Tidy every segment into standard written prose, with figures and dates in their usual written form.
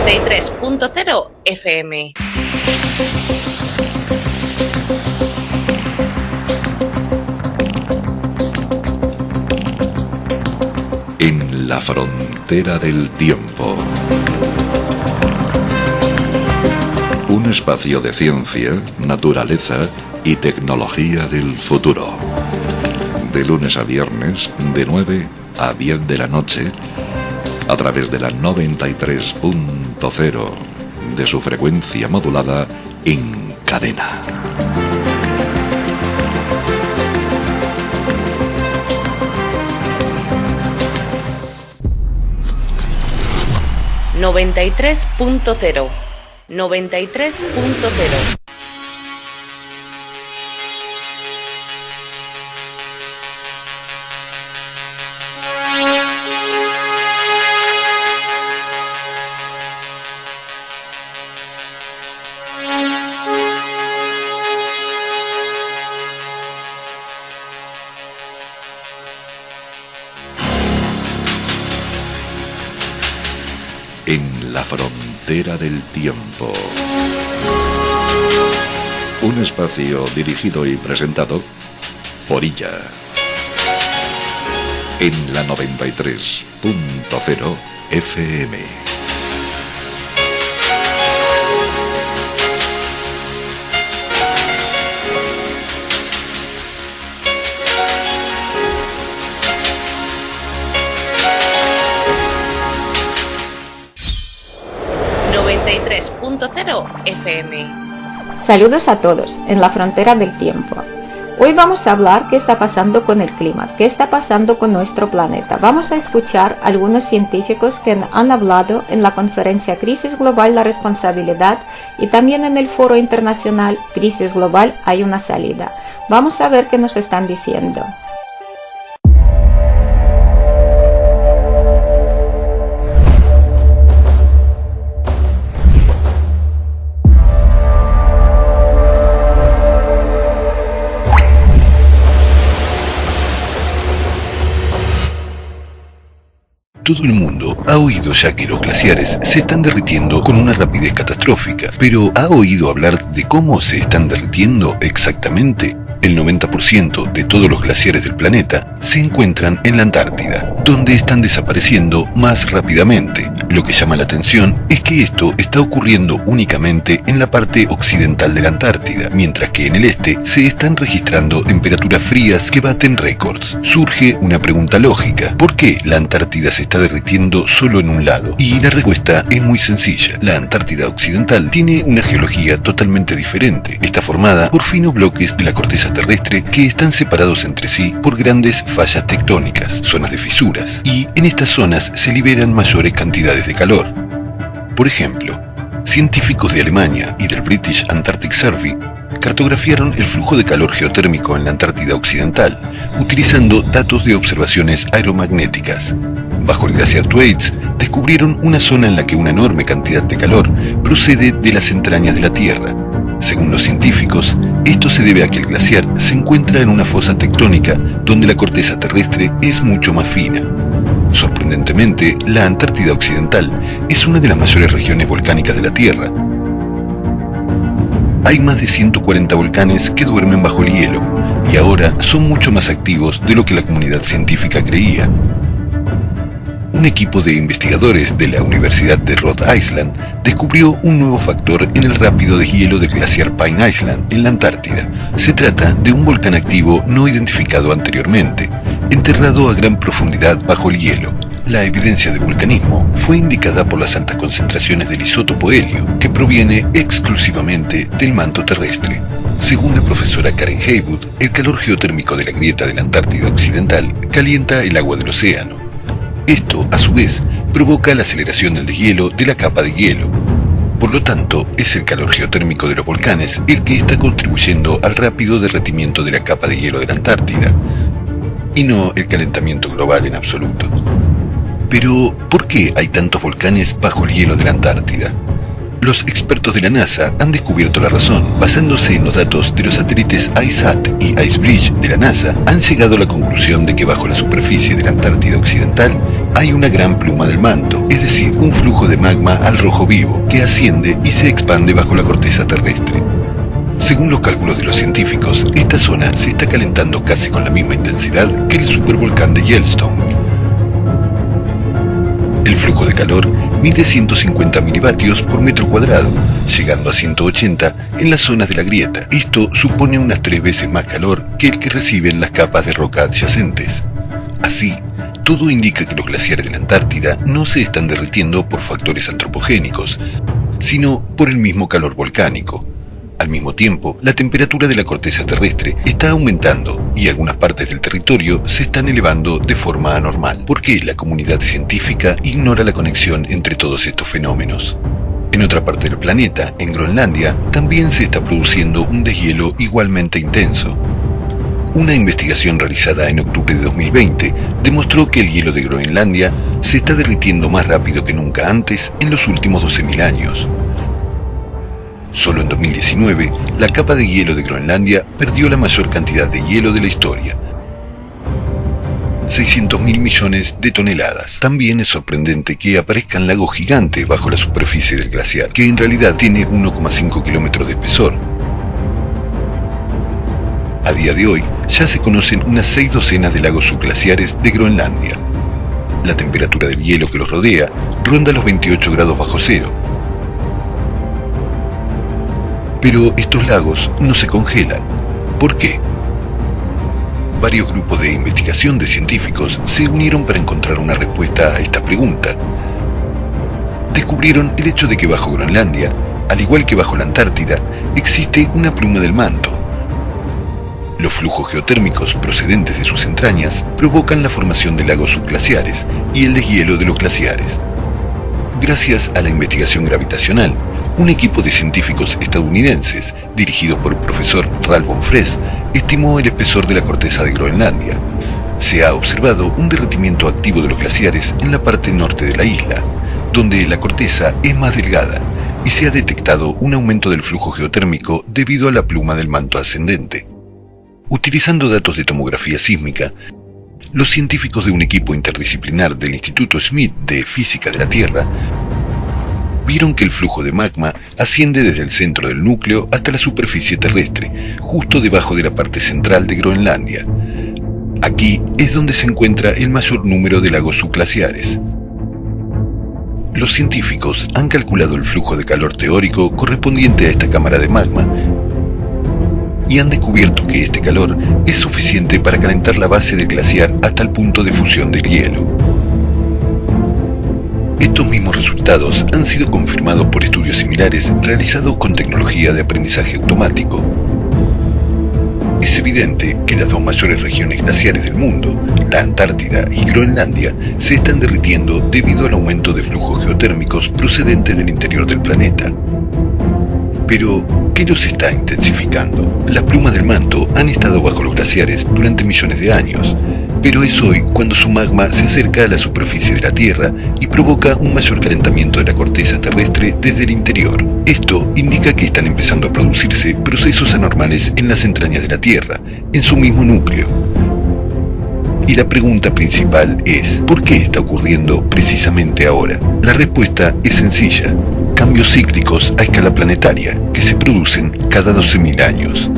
93.0 FM. En la frontera del tiempo. Un espacio de ciencia, naturaleza y tecnología del futuro. De lunes a viernes, de 9 a 10 de la noche, a través de la 93.0 de su frecuencia modulada en cadena. ...93.0... En la frontera del tiempo. Un espacio dirigido y presentado por ella. En la 93.0 FM. FM. Saludos a todos en la frontera del tiempo. Hoy vamos a hablar qué está pasando con el clima, qué está pasando con nuestro planeta. Vamos a escuchar a algunos científicos que han hablado en la conferencia Crisis Global, la responsabilidad, y también en el foro internacional Crisis Global, hay una salida. Vamos a ver qué nos están diciendo. Todo el mundo ha oído ya que los glaciares se están derritiendo con una rapidez catastrófica, pero ¿ha oído hablar de cómo se están derritiendo exactamente? El 90% de todos los glaciares del planeta se encuentran en la Antártida, donde están desapareciendo más rápidamente. Lo que llama la atención es que esto está ocurriendo únicamente en la parte occidental de la Antártida, mientras que en el este se están registrando temperaturas frías que baten récords. Surge una pregunta lógica: ¿por qué la Antártida se está derritiendo solo en un lado? Y la respuesta es muy sencilla. La Antártida occidental tiene una geología totalmente diferente. Está formada por finos bloques de la corteza terrestre que están separados entre sí por grandes fallas tectónicas, zonas de fisuras, y en estas zonas se liberan mayores cantidades de calor. Por ejemplo, científicos de Alemania y del British Antarctic Survey cartografiaron el flujo de calor geotérmico en la Antártida occidental, utilizando datos de observaciones aeromagnéticas. Bajo el glaciar Thwaites, descubrieron una zona en la que una enorme cantidad de calor procede de las entrañas de la Tierra. Según los científicos, esto se debe a que el glaciar se encuentra en una fosa tectónica donde la corteza terrestre es mucho más fina. Sorprendentemente, la Antártida occidental es una de las mayores regiones volcánicas de la Tierra. Hay más de 140 volcanes que duermen bajo el hielo, y ahora son mucho más activos de lo que la comunidad científica creía. Un equipo de investigadores de la Universidad de Rhode Island descubrió un nuevo factor en el rápido de hielo del glaciar Pine Island, en la Antártida. Se trata de un volcán activo no identificado anteriormente, enterrado a gran profundidad bajo el hielo. La evidencia de vulcanismo fue indicada por las altas concentraciones del isótopo helio, que proviene exclusivamente del manto terrestre. Según la profesora Karen Haywood, el calor geotérmico de la grieta de la Antártida occidental calienta el agua del océano. Esto, a su vez, provoca la aceleración del deshielo de la capa de hielo. Por lo tanto, es el calor geotérmico de los volcanes el que está contribuyendo al rápido derretimiento de la capa de hielo de la Antártida, y no el calentamiento global en absoluto. Pero, ¿por qué hay tantos volcanes bajo el hielo de la Antártida? Los expertos de la NASA han descubierto la razón. Basándose en los datos de los satélites ICESat y IceBridge de la NASA, han llegado a la conclusión de que bajo la superficie de la Antártida occidental hay una gran pluma del manto, es decir, un flujo de magma al rojo vivo que asciende y se expande bajo la corteza terrestre. Según los cálculos de los científicos, esta zona se está calentando casi con la misma intensidad que el supervolcán de Yellowstone. El flujo de calor mide 150 milivatios por metro cuadrado, llegando a 180 en las zonas de la grieta. Esto supone unas 3 veces más calor que el que reciben las capas de roca adyacentes. Así, todo indica que los glaciares de la Antártida no se están derritiendo por factores antropogénicos, sino por el mismo calor volcánico. Al mismo tiempo, la temperatura de la corteza terrestre está aumentando y algunas partes del territorio se están elevando de forma anormal. ¿Por qué la comunidad científica ignora la conexión entre todos estos fenómenos? En otra parte del planeta, en Groenlandia, también se está produciendo un deshielo igualmente intenso. Una investigación realizada en octubre de 2020 demostró que el hielo de Groenlandia se está derritiendo más rápido que nunca antes en los últimos 12.000 años. Solo en 2019, la capa de hielo de Groenlandia perdió la mayor cantidad de hielo de la historia, 600.000 millones de toneladas. También es sorprendente que aparezcan lagos gigantes bajo la superficie del glaciar, que en realidad tiene 1,5 kilómetros de espesor. A día de hoy, ya se conocen unas 6 docenas de lagos subglaciares de Groenlandia. La temperatura del hielo que los rodea ronda los 28 grados bajo cero. Pero estos lagos no se congelan. ¿Por qué? Varios grupos de investigación de científicos se unieron para encontrar una respuesta a esta pregunta. Descubrieron el hecho de que bajo Groenlandia, al igual que bajo la Antártida, existe una pluma del manto. Los flujos geotérmicos procedentes de sus entrañas provocan la formación de lagos subglaciares y el deshielo de los glaciares. Gracias a la investigación gravitacional, un equipo de científicos estadounidenses, dirigido por el profesor Ralph von Friess, estimó el espesor de la corteza de Groenlandia. Se ha observado un derretimiento activo de los glaciares en la parte norte de la isla, donde la corteza es más delgada, y se ha detectado un aumento del flujo geotérmico debido a la pluma del manto ascendente. Utilizando datos de tomografía sísmica, los científicos de un equipo interdisciplinar del Instituto Schmidt de Física de la Tierra vieron que el flujo de magma asciende desde el centro del núcleo hasta la superficie terrestre, justo debajo de la parte central de Groenlandia. Aquí es donde se encuentra el mayor número de lagos subglaciares. Los científicos han calculado el flujo de calor teórico correspondiente a esta cámara de magma y han descubierto que este calor es suficiente para calentar la base del glaciar hasta el punto de fusión del hielo. Estos mismos resultados han sido confirmados por estudios similares realizados con tecnología de aprendizaje automático. Es evidente que las dos mayores regiones glaciares del mundo, la Antártida y Groenlandia, se están derritiendo debido al aumento de flujos geotérmicos procedentes del interior del planeta. Pero, ¿qué los está intensificando? Las plumas del manto han estado bajo los glaciares durante millones de años, pero es hoy cuando su magma se acerca a la superficie de la Tierra y provoca un mayor calentamiento de la corteza terrestre desde el interior. Esto indica que están empezando a producirse procesos anormales en las entrañas de la Tierra, en su mismo núcleo. Y la pregunta principal es, ¿por qué está ocurriendo precisamente ahora? La respuesta es sencilla: cambios cíclicos a escala planetaria que se producen cada 12.000 años.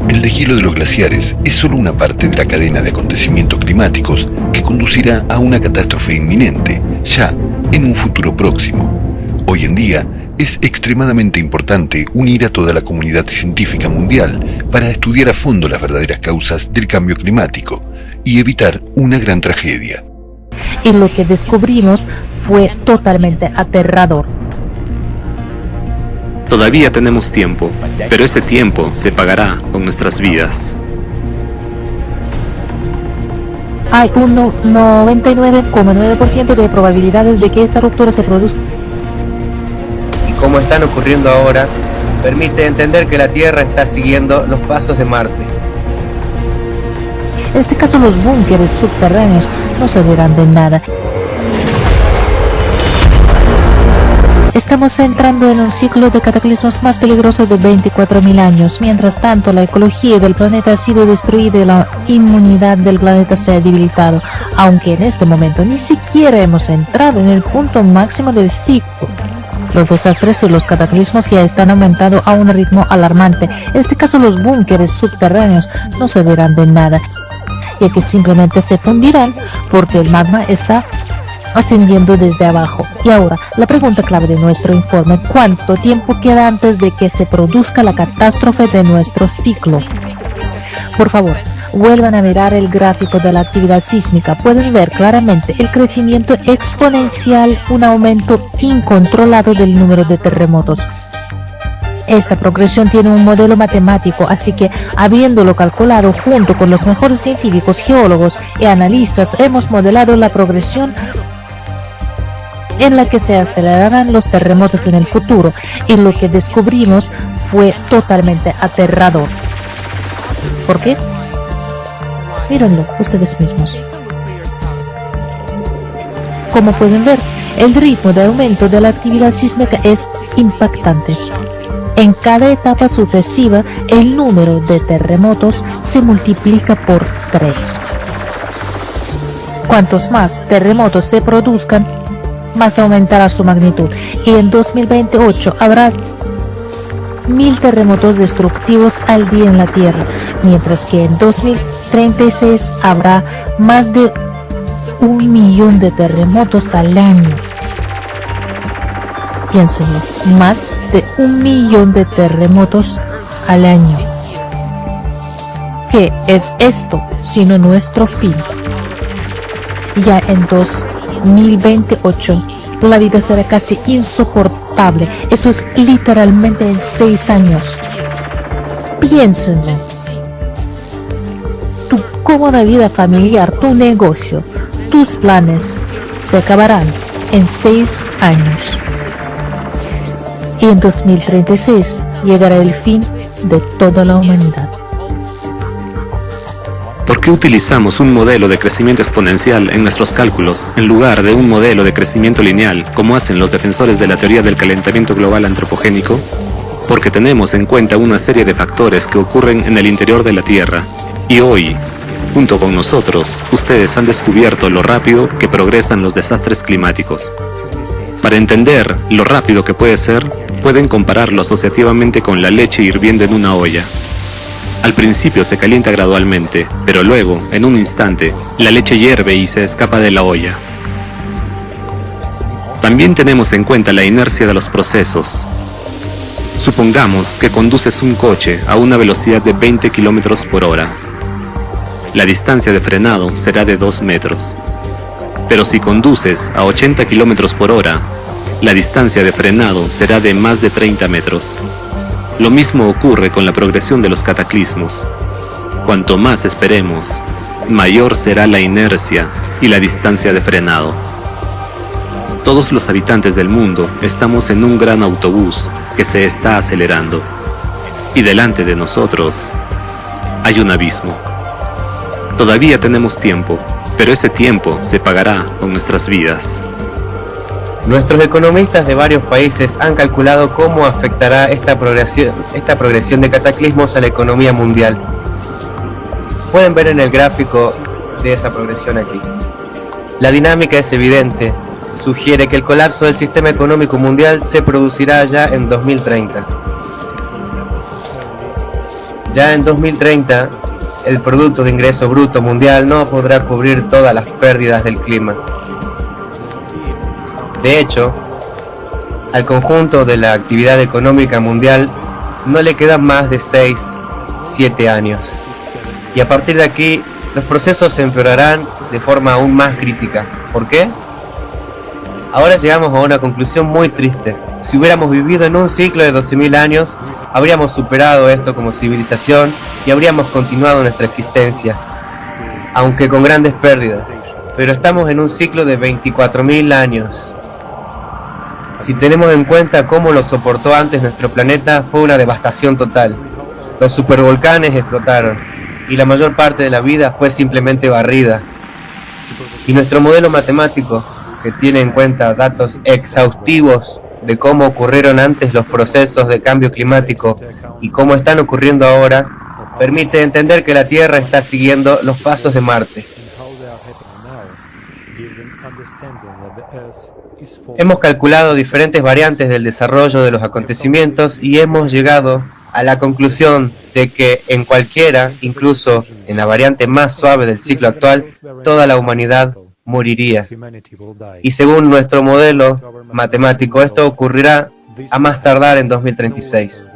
El deshielo de los glaciares es solo una parte de la cadena de acontecimientos climáticos que conducirá a una catástrofe inminente, ya en un futuro próximo. Hoy en día es extremadamente importante unir a toda la comunidad científica mundial para estudiar a fondo las verdaderas causas del cambio climático y evitar una gran tragedia. Y lo que descubrimos fue totalmente aterrador. Todavía tenemos tiempo, pero ese tiempo se pagará con nuestras vidas. Hay un 99,9% de probabilidades de que esta ruptura se produzca. Y como están ocurriendo ahora, permite entender que la Tierra está siguiendo los pasos de Marte. En este caso, los búnkeres subterráneos no servirán de nada. Estamos entrando en un ciclo de cataclismos más peligroso de 24.000 años. Mientras tanto, la ecología del planeta ha sido destruida y la inmunidad del planeta se ha debilitado, aunque en este momento ni siquiera hemos entrado en el punto máximo del ciclo. Los desastres y los cataclismos ya están aumentando a un ritmo alarmante. En este caso, los búnkeres subterráneos no servirán de nada, ya que simplemente se fundirán porque el magma está ascendiendo desde abajo. Y ahora, la pregunta clave de nuestro informe: ¿cuánto tiempo queda antes de que se produzca la catástrofe de nuestro ciclo? Por favor, vuelvan a mirar el gráfico de la actividad sísmica. Pueden ver claramente el crecimiento exponencial, un aumento incontrolado del número de terremotos. Esta progresión tiene un modelo matemático, así que, habiéndolo calculado junto con los mejores científicos, geólogos y analistas, hemos modelado la progresión en la que se acelerarán los terremotos en el futuro, y lo que descubrimos fue totalmente aterrador. ¿Por qué? Mírenlo ustedes mismos. Como pueden ver, el ritmo de aumento de la actividad sísmica es impactante. En cada etapa sucesiva, el número de terremotos se multiplica por 3. Cuantos más terremotos se produzcan, más aumentará su magnitud, y en 2028 habrá 1000 terremotos destructivos al día en la Tierra, mientras que en 2036 habrá más de 1 millón de terremotos al año. Piénsenlo, más de 1 millón de terremotos al año. ¿Qué es esto sino nuestro fin? Ya en 2028 la vida será casi insoportable. Eso es literalmente en 6 años. Piénsenlo. Tu cómoda vida familiar, tu negocio, tus planes se acabarán en 6 años. Y en 2036 llegará el fin de toda la humanidad. ¿Por qué utilizamos un modelo de crecimiento exponencial en nuestros cálculos en lugar de un modelo de crecimiento lineal, como hacen los defensores de la teoría del calentamiento global antropogénico? Porque tenemos en cuenta una serie de factores que ocurren en el interior de la Tierra. Y hoy, junto con nosotros, ustedes han descubierto lo rápido que progresan los desastres climáticos. Para entender lo rápido que puede ser, pueden compararlo asociativamente con la leche hirviendo en una olla. Al principio se calienta gradualmente, pero luego, en un instante, la leche hierve y se escapa de la olla. También tenemos en cuenta la inercia de los procesos. Supongamos que conduces un coche a una velocidad de 20 km por hora. La distancia de frenado será de 2 metros. Pero si conduces a 80 km por hora, la distancia de frenado será de más de 30 metros. Lo mismo ocurre con la progresión de los cataclismos. Cuanto más esperemos, mayor será la inercia y la distancia de frenado. Todos los habitantes del mundo estamos en un gran autobús que se está acelerando. Y delante de nosotros hay un abismo. Todavía tenemos tiempo, pero ese tiempo se pagará con nuestras vidas. Nuestros economistas de varios países han calculado cómo afectará esta progresión de cataclismos a la economía mundial. Pueden ver en el gráfico de esa progresión aquí. La dinámica es evidente. Sugiere que el colapso del sistema económico mundial se producirá ya en 2030. Ya en 2030, el Producto de Ingreso Bruto Mundial no podrá cubrir todas las pérdidas del clima. De hecho, al conjunto de la actividad económica mundial no le quedan más de 6-7 años. Y a partir de aquí, los procesos se empeorarán de forma aún más crítica. ¿Por qué? Ahora llegamos a una conclusión muy triste. Si hubiéramos vivido en un ciclo de 12.000 años, habríamos superado esto como civilización y habríamos continuado nuestra existencia, aunque con grandes pérdidas. Pero estamos en un ciclo de 24.000 años. Si tenemos en cuenta cómo lo soportó antes nuestro planeta, fue una devastación total. Los supervolcanes explotaron y la mayor parte de la vida fue simplemente barrida. Y nuestro modelo matemático, que tiene en cuenta datos exhaustivos de cómo ocurrieron antes los procesos de cambio climático y cómo están ocurriendo ahora, permite entender que la Tierra está siguiendo los pasos de Marte. Hemos calculado diferentes variantes del desarrollo de los acontecimientos y hemos llegado a la conclusión de que en cualquiera, incluso en la variante más suave del ciclo actual, toda la humanidad moriría. Y según nuestro modelo matemático, esto ocurrirá a más tardar en 2036.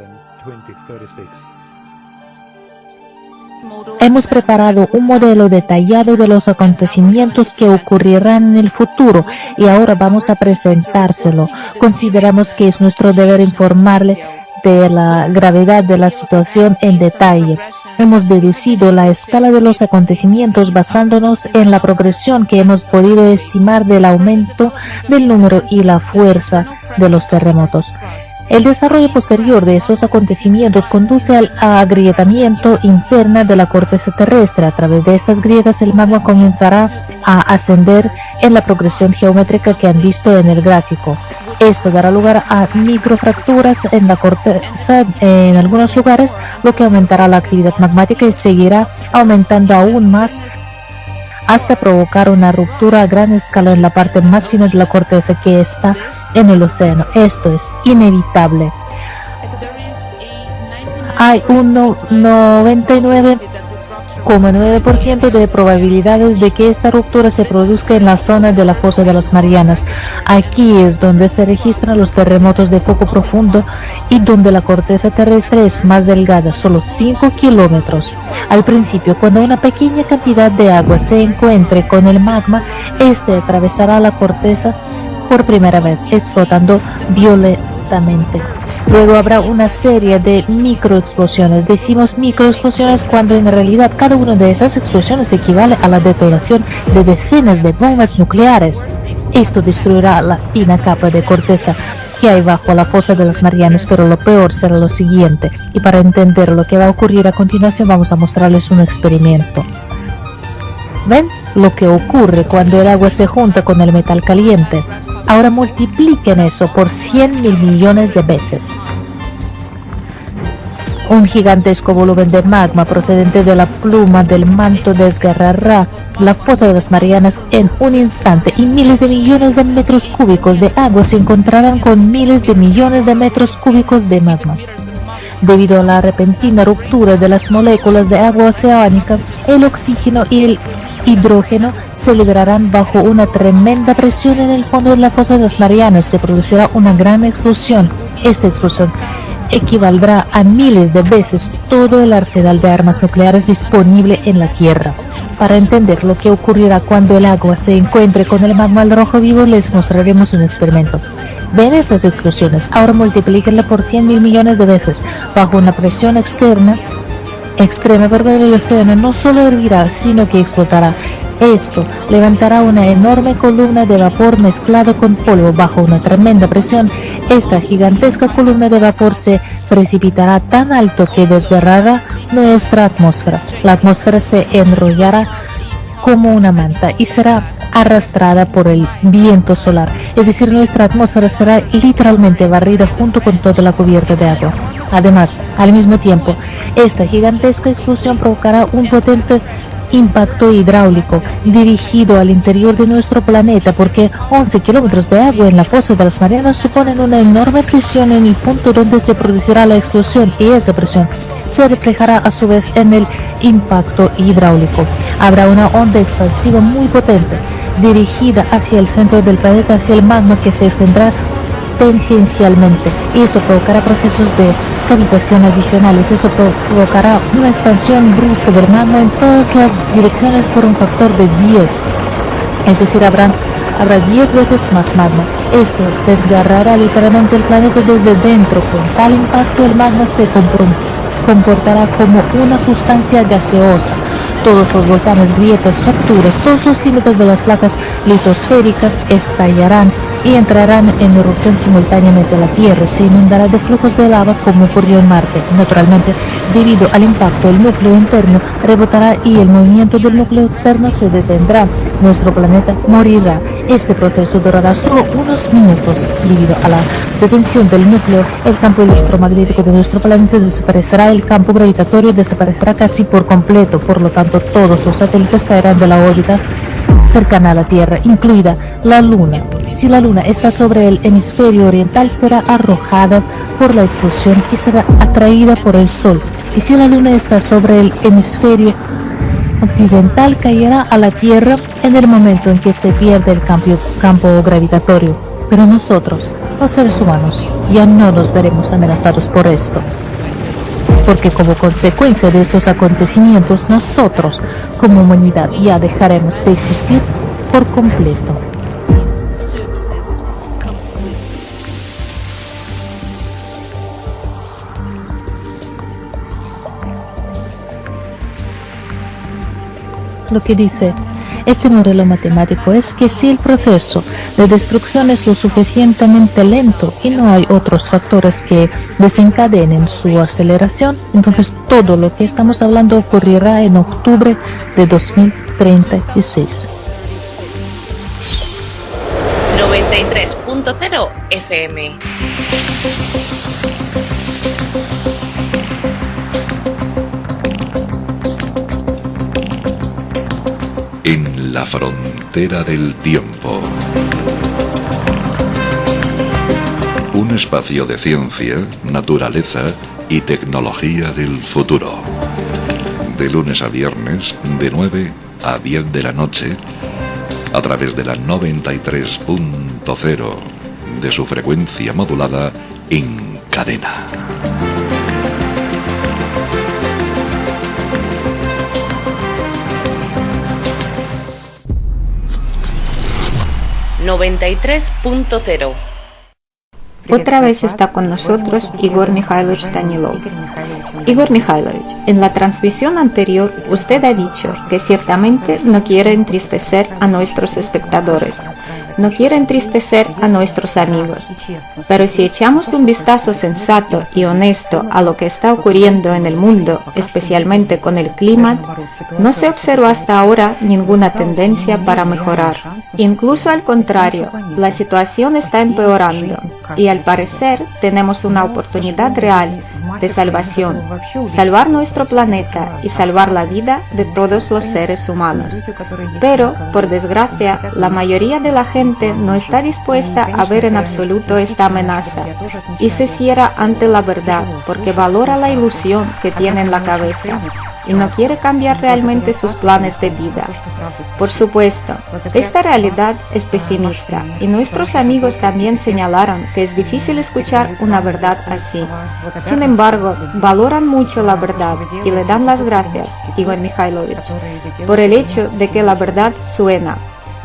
Hemos preparado un modelo detallado de los acontecimientos que ocurrirán en el futuro y ahora vamos a presentárselo. Consideramos que es nuestro deber informarle de la gravedad de la situación en detalle. Hemos deducido la escala de los acontecimientos basándonos en la progresión que hemos podido estimar del aumento del número y la fuerza de los terremotos. El desarrollo posterior de esos acontecimientos conduce al agrietamiento interno de la corteza terrestre. A través de estas grietas el magma comenzará a ascender en la progresión geométrica que han visto en el gráfico. Esto dará lugar a microfracturas en la corteza en algunos lugares, lo que aumentará la actividad magmática y seguirá aumentando aún más hasta provocar una ruptura a gran escala en la parte más fina de la corteza que está en el océano. Esto es inevitable. Hay un 99,9% de probabilidades de que esta ruptura se produzca en la zona de la fosa de las Marianas. Aquí es donde se registran los terremotos de foco profundo y donde la corteza terrestre es más delgada, solo 5 kilómetros. Al principio, cuando una pequeña cantidad de agua se encuentre con el magma, este atravesará la corteza por primera vez, explotando violentamente. Luego habrá una serie de microexplosiones. Decimos microexplosiones cuando en realidad cada una de esas explosiones equivale a la detonación de decenas de bombas nucleares. Esto destruirá la fina capa de corteza que hay bajo la fosa de las Marianas, pero lo peor será lo siguiente. Y para entender lo que va a ocurrir a continuación vamos a mostrarles un experimento. ¿Ven lo que ocurre cuando el agua se junta con el metal caliente? Ahora multipliquen eso por 100.000 millones de veces. Un gigantesco volumen de magma procedente de la pluma del manto desgarrará la fosa de las Marianas en un instante y miles de millones de metros cúbicos de agua se encontrarán con miles de millones de metros cúbicos de magma. Debido a la repentina ruptura de las moléculas de agua oceánica, el oxígeno y el hidrógeno se liberarán bajo una tremenda presión en el fondo de la fosa de las Marianas. Se producirá una gran explosión. Esta explosión equivaldrá a miles de veces todo el arsenal de armas nucleares disponible en la Tierra. Para entender lo que ocurrirá cuando el agua se encuentre con el magma al rojo vivo, les mostraremos un experimento. ¿Ven esas explosiones? Ahora multiplíquenla por 100.000 millones de veces. Bajo una presión extrema, el océano no solo hervirá, sino que explotará. Esto levantará una enorme columna de vapor mezclado con polvo. Bajo una tremenda presión, esta gigantesca columna de vapor se precipitará tan alto que desgarrará nuestra atmósfera. La atmósfera se enrollará como una manta y será arrastrada por el viento solar. Es decir, nuestra atmósfera será literalmente barrida junto con toda la cubierta de agua. Además, al mismo tiempo, esta gigantesca explosión provocará un potente impacto hidráulico dirigido al interior de nuestro planeta, porque 11 kilómetros de agua en la fosa de las Marianas suponen una enorme presión en el punto donde se producirá la explosión, y esa presión se reflejará a su vez en el impacto hidráulico. Habrá una onda expansiva muy potente dirigida hacia el centro del planeta, hacia el magma, que se extenderá tangencialmente, y eso provocará procesos de cavitación adicionales. Eso provocará una expansión brusca del magma en todas las direcciones por un factor de 10, es decir, habrá 10 veces más magma. Esto desgarrará literalmente el planeta desde dentro. Con tal impacto el magma se comportará como una sustancia gaseosa, todos los volcanes, grietas, fracturas, todos los límites de las placas litosféricas estallarán y entrarán en erupción simultáneamente. La Tierra se inundará de flujos de lava como ocurrió en Marte. Naturalmente, debido al impacto, el núcleo interno rebotará y el movimiento del núcleo externo se detendrá. Nuestro planeta morirá. Este proceso durará solo unos minutos. Debido a la detención del núcleo, el campo electromagnético de nuestro planeta desaparecerá, el campo gravitatorio desaparecerá casi por completo. Por lo tanto, todos los satélites caerán de la órbita cercana a la Tierra, incluida la Luna. Si la Luna está sobre el hemisferio oriental, será arrojada por la explosión y será atraída por el Sol. Y si la Luna está sobre el hemisferio occidental, caerá a la Tierra en el momento en que se pierde el campo gravitatorio. Pero nosotros, los seres humanos, ya no nos veremos amenazados por esto, porque como consecuencia de estos acontecimientos, nosotros como humanidad ya dejaremos de existir por completo. Lo que dice este modelo matemático es que si el proceso de destrucción es lo suficientemente lento y no hay otros factores que desencadenen su aceleración, entonces todo lo que estamos hablando ocurrirá en octubre de 2036. 93.0 FM. En la frontera del tiempo. Un espacio de ciencia, naturaleza y tecnología del futuro. De lunes a viernes, de 9 a 10 de la noche, a través de la 93.0 de su frecuencia modulada en cadena. ...93.0. Otra vez está con nosotros Igor Mikhailovich Danilov. Igor Mikhailovich, en la transmisión anterior usted ha dicho que ciertamente no quiere entristecer a nuestros espectadores, no quiere entristecer a nuestros amigos, pero si echamos un vistazo sensato y honesto a lo que está ocurriendo en el mundo, especialmente con el clima, no se observa hasta ahora ninguna tendencia para mejorar. Incluso al contrario, la situación está empeorando y al parecer tenemos una oportunidad real de salvación, salvar nuestro planeta y salvar la vida de todos los seres humanos. Pero, por desgracia, la mayoría de la gente no está dispuesta a ver en absoluto esta amenaza y se cierra ante la verdad porque valora la ilusión que tiene en la cabeza y no quiere cambiar realmente sus planes de vida. Por supuesto, esta realidad es pesimista y nuestros amigos también señalaron que es difícil escuchar una verdad así. Sin embargo, valoran mucho la verdad y le dan las gracias, Igor Mikhailovich, por el hecho de que la verdad suena.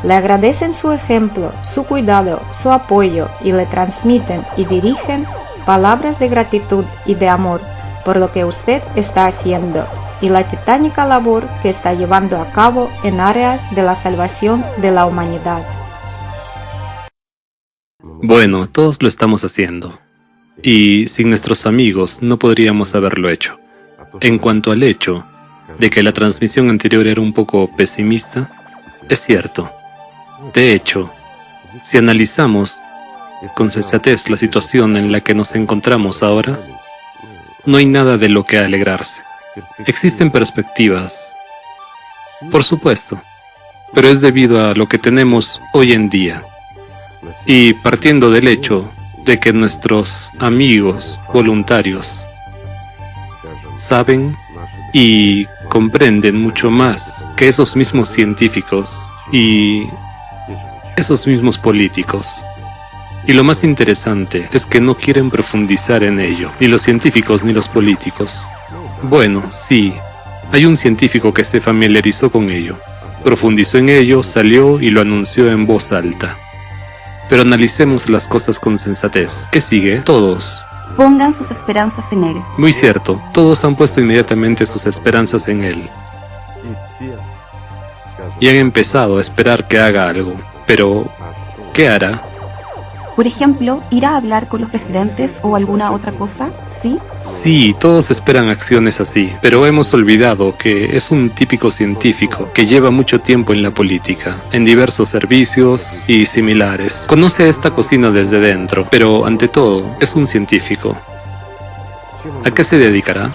Le agradecen su ejemplo, su cuidado, su apoyo y le transmiten y dirigen palabras de gratitud y de amor por lo que usted está haciendo y la titánica labor que está llevando a cabo en áreas de la salvación de la humanidad. Bueno, todos lo estamos haciendo. Y sin nuestros amigos no podríamos haberlo hecho. En cuanto al hecho de que la transmisión anterior era un poco pesimista, es cierto. De hecho, si analizamos con sensatez la situación en la que nos encontramos ahora, no hay nada de lo que alegrarse. Existen perspectivas, por supuesto, pero es debido a lo que tenemos hoy en día. Y partiendo del hecho de que nuestros amigos voluntarios saben y comprenden mucho más que esos mismos científicos y esos mismos políticos. Y lo más interesante es que no quieren profundizar en ello, ni los científicos ni los políticos. Bueno, sí, hay un científico que se familiarizó con ello, profundizó en ello, salió y lo anunció en voz alta. Pero analicemos las cosas con sensatez. ¿Qué sigue? Todos pongan sus esperanzas en él. Muy cierto, todos han puesto inmediatamente sus esperanzas en él. y han empezado a esperar que haga algo. Pero, ¿qué hará? Por ejemplo, ¿irá a hablar con los presidentes o alguna otra cosa? ¿Sí? Sí, todos esperan acciones así, pero hemos olvidado que es un típico científico que lleva mucho tiempo en la política, en diversos servicios y similares. Conoce esta cocina desde dentro, pero ante todo, es un científico. ¿A qué se dedicará?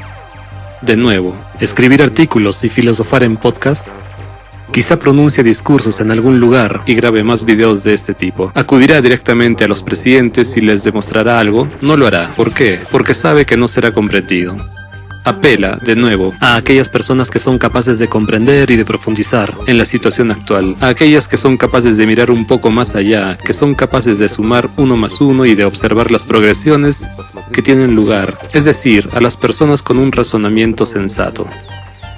De nuevo, escribir artículos y filosofar en podcast. Quizá pronuncie discursos en algún lugar y grabe más videos de este tipo. ¿Acudirá directamente a los presidentes y les demostrará algo? No lo hará. ¿Por qué? Porque sabe que no será comprendido. Apela, de nuevo, a aquellas personas que son capaces de comprender y de profundizar en la situación actual, a aquellas que son capaces de mirar un poco más allá, que son capaces de sumar 1 más 1 y de observar las progresiones que tienen lugar, es decir, a las personas con un razonamiento sensato.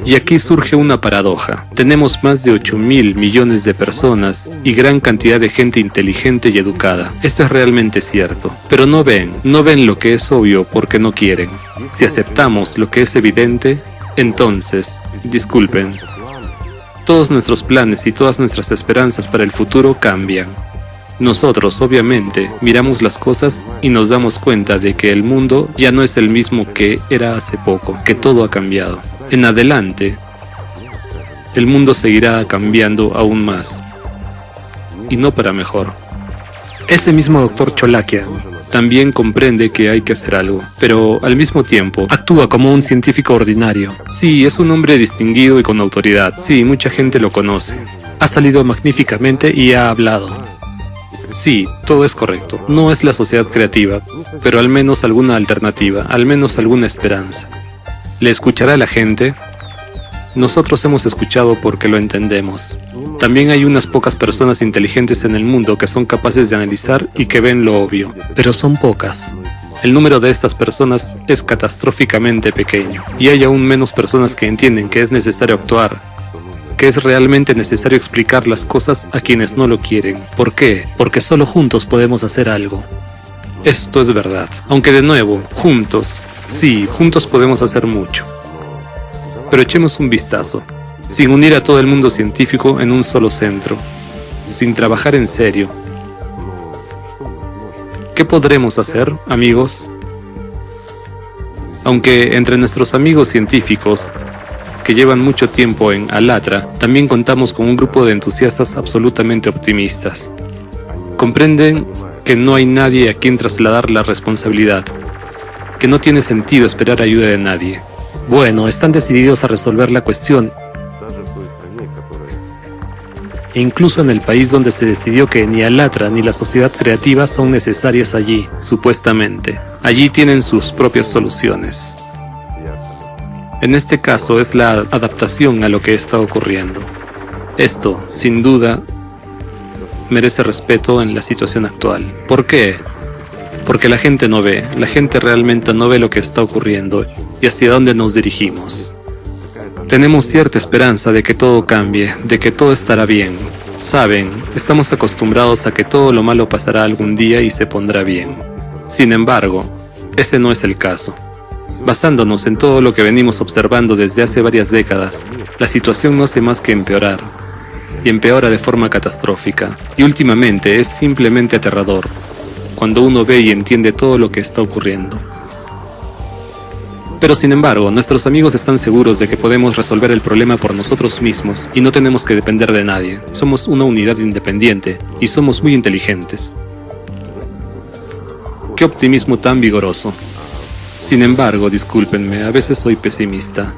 Y aquí surge una paradoja. Tenemos más de 8.000 millones de personas y gran cantidad de gente inteligente y educada. Esto es realmente cierto. Pero no ven lo que es obvio porque no quieren. Si aceptamos lo que es evidente, entonces, disculpen, todos nuestros planes y todas nuestras esperanzas para el futuro cambian. Nosotros, obviamente, miramos las cosas y nos damos cuenta de que el mundo ya no es el mismo que era hace poco, que todo ha cambiado. En adelante, el mundo seguirá cambiando aún más, y no para mejor. Ese mismo doctor Cholakian también comprende que hay que hacer algo, pero al mismo tiempo actúa como un científico ordinario. Sí, es un hombre distinguido y con autoridad. Sí, mucha gente lo conoce. Ha salido magníficamente y ha hablado. Sí, todo es correcto. No es la sociedad creativa, pero al menos alguna alternativa, al menos alguna esperanza. ¿Le escuchará a la gente? Nosotros hemos escuchado porque lo entendemos. También hay unas pocas personas inteligentes en el mundo que son capaces de analizar y que ven lo obvio, pero son pocas. El número de estas personas es catastróficamente pequeño, y hay aún menos personas que entienden que es necesario actuar, que es realmente necesario explicar las cosas a quienes no lo quieren. ¿Por qué? Porque solo juntos podemos hacer algo. Esto es verdad. Aunque de nuevo, juntos, sí, juntos podemos hacer mucho. Pero echemos un vistazo, sin unir a todo el mundo científico en un solo centro, sin trabajar en serio. ¿Qué podremos hacer, amigos? Aunque entre nuestros amigos científicos, que llevan mucho tiempo en Alatra, también contamos con un grupo de entusiastas absolutamente optimistas. Comprenden que no hay nadie a quien trasladar la responsabilidad, que no tiene sentido esperar ayuda de nadie. Bueno, están decididos a resolver la cuestión. E incluso en el país donde se decidió que ni Alatra ni la sociedad creativa son necesarias allí, supuestamente. Allí tienen sus propias soluciones. En este caso es la adaptación a lo que está ocurriendo. Esto, sin duda, merece respeto en la situación actual. ¿Por qué? Porque la gente no ve, la gente realmente no ve lo que está ocurriendo y hacia dónde nos dirigimos. Tenemos cierta esperanza de que todo cambie, de que todo estará bien. Saben, estamos acostumbrados a que todo lo malo pasará algún día y se pondrá bien. Sin embargo, ese no es el caso. Basándonos en todo lo que venimos observando desde hace varias décadas, la situación no hace más que empeorar. Y empeora de forma catastrófica. Y últimamente es simplemente aterrador, cuando uno ve y entiende todo lo que está ocurriendo. Pero sin embargo, nuestros amigos están seguros de que podemos resolver el problema por nosotros mismos y no tenemos que depender de nadie. Somos una unidad independiente y somos muy inteligentes. ¡Qué optimismo tan vigoroso! Sin embargo, discúlpenme, a veces soy pesimista.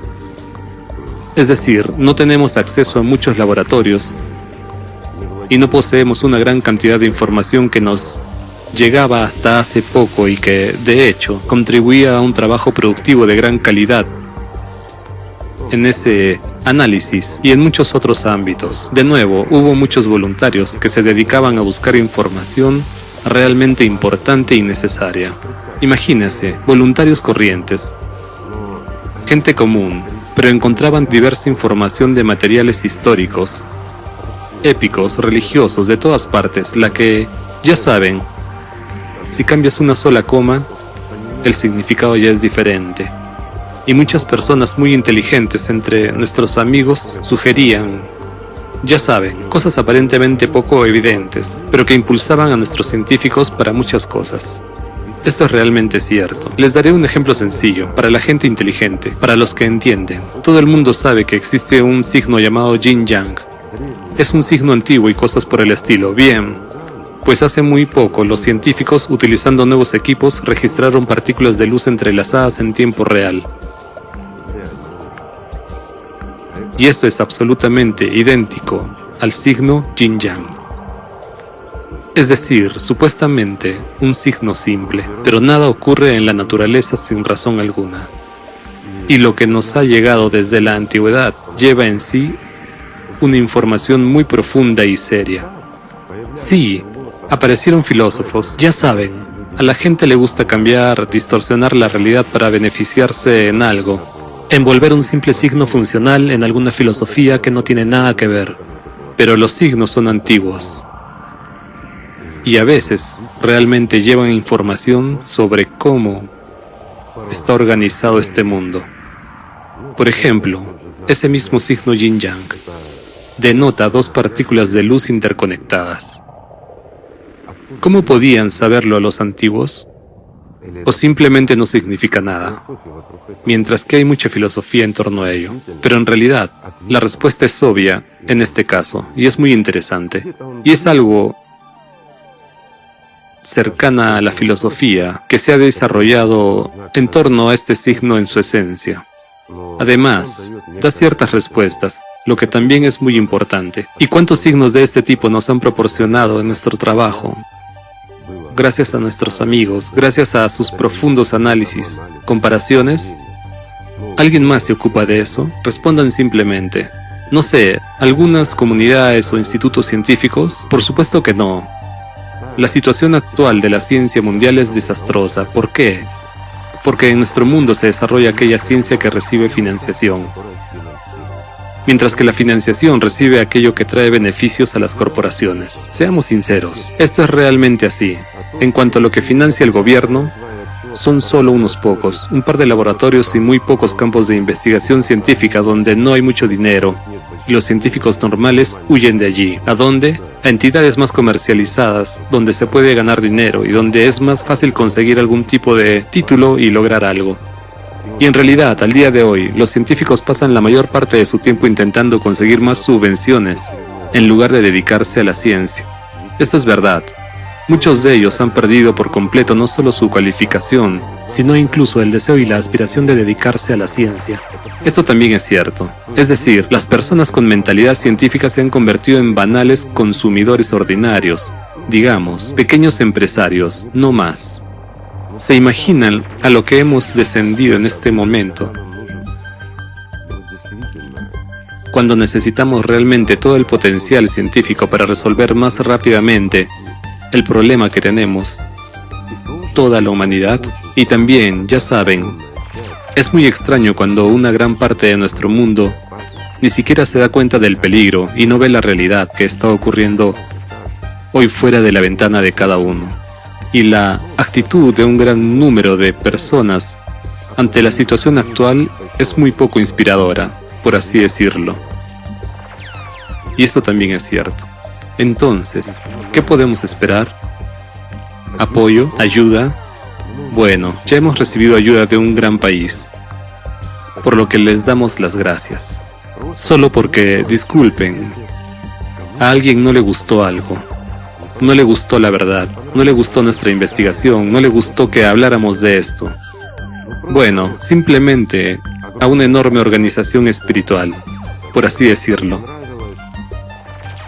Es decir, no tenemos acceso a muchos laboratorios y no poseemos una gran cantidad de información que nos llegaba hasta hace poco y que, de hecho, contribuía a un trabajo productivo de gran calidad en ese análisis y en muchos otros ámbitos. De nuevo, hubo muchos voluntarios que se dedicaban a buscar información realmente importante y necesaria. Imagínense, voluntarios corrientes, gente común, pero encontraban diversa información de materiales históricos, épicos, religiosos, de todas partes, la que, ya saben, si cambias una sola coma, el significado ya es diferente. Y muchas personas muy inteligentes entre nuestros amigos sugerían Ya saben, cosas aparentemente poco evidentes, pero que impulsaban a nuestros científicos para muchas cosas. Esto es realmente cierto. Les daré un ejemplo sencillo, para la gente inteligente, para los que entienden. Todo el mundo sabe que existe un signo llamado Yin-Yang. Es un signo antiguo y cosas por el estilo. Bien, pues hace muy poco los científicos, utilizando nuevos equipos, registraron partículas de luz entrelazadas en tiempo real. Y esto es absolutamente idéntico al signo Yin-Yang. Es decir, supuestamente un signo simple, pero nada ocurre en la naturaleza sin razón alguna. Y lo que nos ha llegado desde la antigüedad lleva en sí una información muy profunda y seria. Sí, aparecieron filósofos, ya saben, a la gente le gusta cambiar, distorsionar la realidad para beneficiarse en algo, envolver un simple signo funcional en alguna filosofía que no tiene nada que ver. Pero los signos son antiguos. Y a veces realmente llevan información sobre cómo está organizado este mundo. Por ejemplo, ese mismo signo Yin-Yang denota dos partículas de luz interconectadas. ¿Cómo podían saberlo los antiguos? ¿O simplemente no significa nada? Mientras que hay mucha filosofía en torno a ello. Pero en realidad, la respuesta es obvia en este caso, y es muy interesante. Y es algo cercana a la filosofía que se ha desarrollado en torno a este signo en su esencia. Además, da ciertas respuestas, lo que también es muy importante. ¿Y cuántos signos de este tipo nos han proporcionado en nuestro trabajo? Gracias a nuestros amigos, gracias a sus profundos análisis, comparaciones. ¿Alguien más se ocupa de eso? Respondan simplemente. No sé, ¿algunas comunidades o institutos científicos? Por supuesto que no. La situación actual de la ciencia mundial es desastrosa. ¿Por qué? Porque en nuestro mundo se desarrolla aquella ciencia que recibe financiación, mientras que la financiación recibe aquello que trae beneficios a las corporaciones. Seamos sinceros, esto es realmente así. En cuanto a lo que financia el gobierno, son solo unos pocos, un par de laboratorios y muy pocos campos de investigación científica donde no hay mucho dinero, y los científicos normales huyen de allí. ¿A dónde? A entidades más comercializadas, donde se puede ganar dinero y donde es más fácil conseguir algún tipo de título y lograr algo. Y en realidad, al día de hoy, los científicos pasan la mayor parte de su tiempo intentando conseguir más subvenciones, en lugar de dedicarse a la ciencia. Esto es verdad. Muchos de ellos han perdido por completo no solo su cualificación, sino incluso el deseo y la aspiración de dedicarse a la ciencia. Esto también es cierto. Es decir, las personas con mentalidad científica se han convertido en banales consumidores ordinarios, digamos, pequeños empresarios, no más. ¿Se imaginan a lo que hemos descendido en este momento? Cuando necesitamos realmente todo el potencial científico para resolver más rápidamente el problema que tenemos, toda la humanidad. Y también, ya saben, es muy extraño cuando una gran parte de nuestro mundo ni siquiera se da cuenta del peligro y no ve la realidad que está ocurriendo hoy fuera de la ventana de cada uno. Y la actitud de un gran número de personas ante la situación actual es muy poco inspiradora, por así decirlo. Y esto también es cierto. Entonces, ¿qué podemos esperar? ¿Apoyo? ¿Ayuda? Bueno, ya hemos recibido ayuda de un gran país, por lo que les damos las gracias. Solo porque, disculpen, a alguien no le gustó algo. No le gustó la verdad, no le gustó nuestra investigación, no le gustó que habláramos de esto. Bueno, simplemente a una enorme organización espiritual, por así decirlo.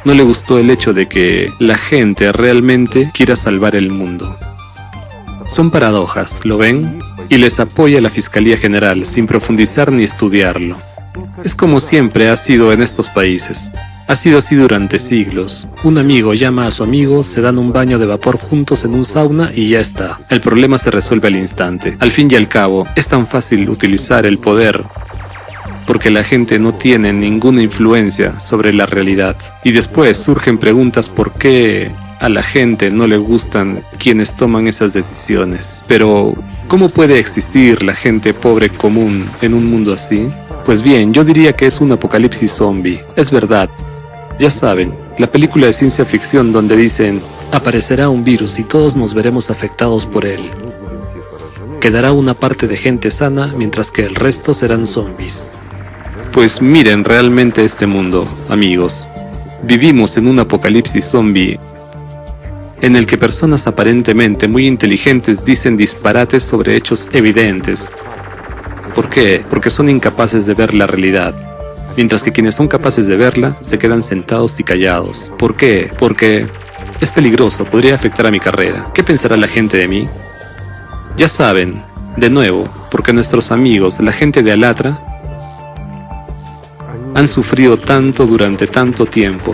No le gustó el hecho de que la gente realmente quiera salvar el mundo. Son paradojas, ¿lo ven? Y les apoya la Fiscalía General sin profundizar ni estudiarlo. Es como siempre ha sido en estos países. Ha sido así durante siglos. Un amigo llama a su amigo, se dan un baño de vapor juntos en un sauna y ya está. El problema se resuelve al instante. Al fin y al cabo, es tan fácil utilizar el poder porque la gente no tiene ninguna influencia sobre la realidad. Y después surgen preguntas por qué a la gente no le gustan quienes toman esas decisiones. Pero, ¿cómo puede existir la gente pobre común en un mundo así? Pues bien, yo diría que es un apocalipsis zombie. Es verdad. Ya saben, la película de ciencia ficción donde dicen, aparecerá un virus y todos nos veremos afectados por él. Quedará una parte de gente sana mientras que el resto serán zombies. Pues miren realmente este mundo, amigos. Vivimos en un apocalipsis zombie en el que personas aparentemente muy inteligentes dicen disparates sobre hechos evidentes. ¿Por qué? Porque son incapaces de ver la realidad, mientras que quienes son capaces de verla se quedan sentados y callados. ¿Por qué? Porque es peligroso, podría afectar a mi carrera. ¿Qué pensará la gente de mí? Ya saben, de nuevo, porque nuestros amigos, la gente de Alatra, han sufrido tanto durante tanto tiempo.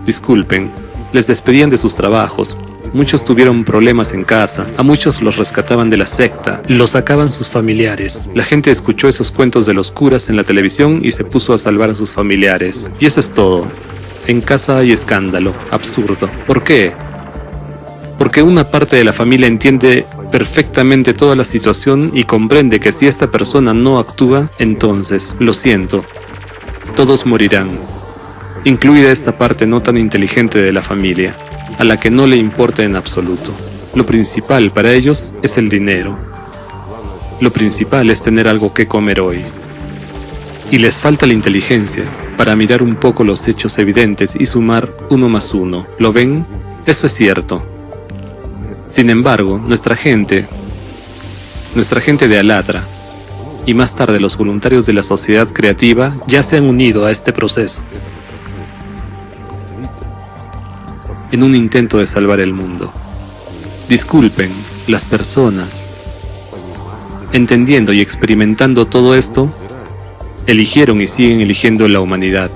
Disculpen, les despedían de sus trabajos, muchos tuvieron problemas en casa, a muchos los rescataban de la secta, los sacaban sus familiares. La gente escuchó esos cuentos de los curas en la televisión y se puso a salvar a sus familiares. Y eso es todo. En casa hay escándalo, absurdo. ¿Por qué? Porque una parte de la familia entiende perfectamente toda la situación y comprende que si esta persona no actúa, entonces, lo siento, todos morirán, incluida esta parte no tan inteligente de la familia, a la que no le importa en absoluto. Lo principal para ellos es el dinero. Lo principal es tener algo que comer hoy. Y les falta la inteligencia para mirar un poco los hechos evidentes y sumar 1 más 1. ¿Lo ven? Eso es cierto. Sin embargo, nuestra gente de Alatra, y más tarde los voluntarios de la sociedad creativa, ya se han unido a este proceso, en un intento de salvar el mundo. Disculpen, las personas, entendiendo y experimentando todo esto, eligieron y siguen eligiendo la humanidad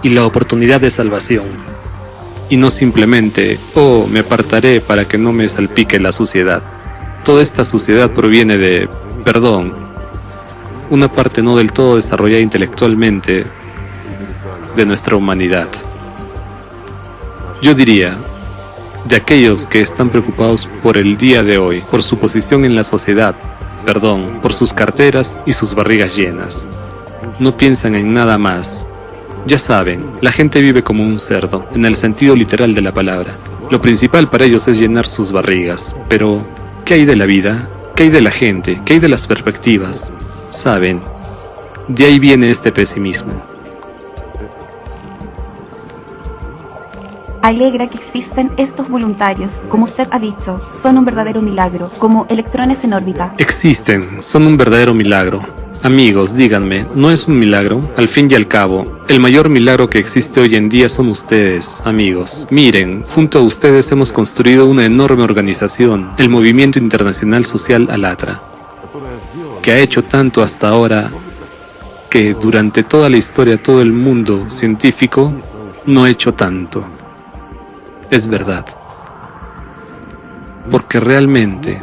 y la oportunidad de salvación. Y no simplemente, oh, me apartaré para que no me salpique la suciedad. Toda esta suciedad proviene de, perdón, una parte no del todo desarrollada intelectualmente de nuestra humanidad. Yo diría, de aquellos que están preocupados por el día de hoy, por su posición en la sociedad, perdón, por sus carteras y sus barrigas llenas. No piensan en nada más. Ya saben, la gente vive como un cerdo, en el sentido literal de la palabra. Lo principal para ellos es llenar sus barrigas. Pero, ¿qué hay de la vida? ¿Qué hay de la gente? ¿Qué hay de las perspectivas? Saben, de ahí viene este pesimismo. Alegra que existen estos voluntarios, como usted ha dicho, son un verdadero milagro, como electrones en órbita. Existen, son un verdadero milagro. Amigos, díganme, ¿no es un milagro? Al fin y al cabo, el mayor milagro que existe hoy en día son ustedes, amigos. Miren, junto a ustedes hemos construido una enorme organización, el Movimiento Internacional Social Alatra, que ha hecho tanto hasta ahora que durante toda la historia todo el mundo científico no ha hecho tanto. Es verdad. Porque realmente,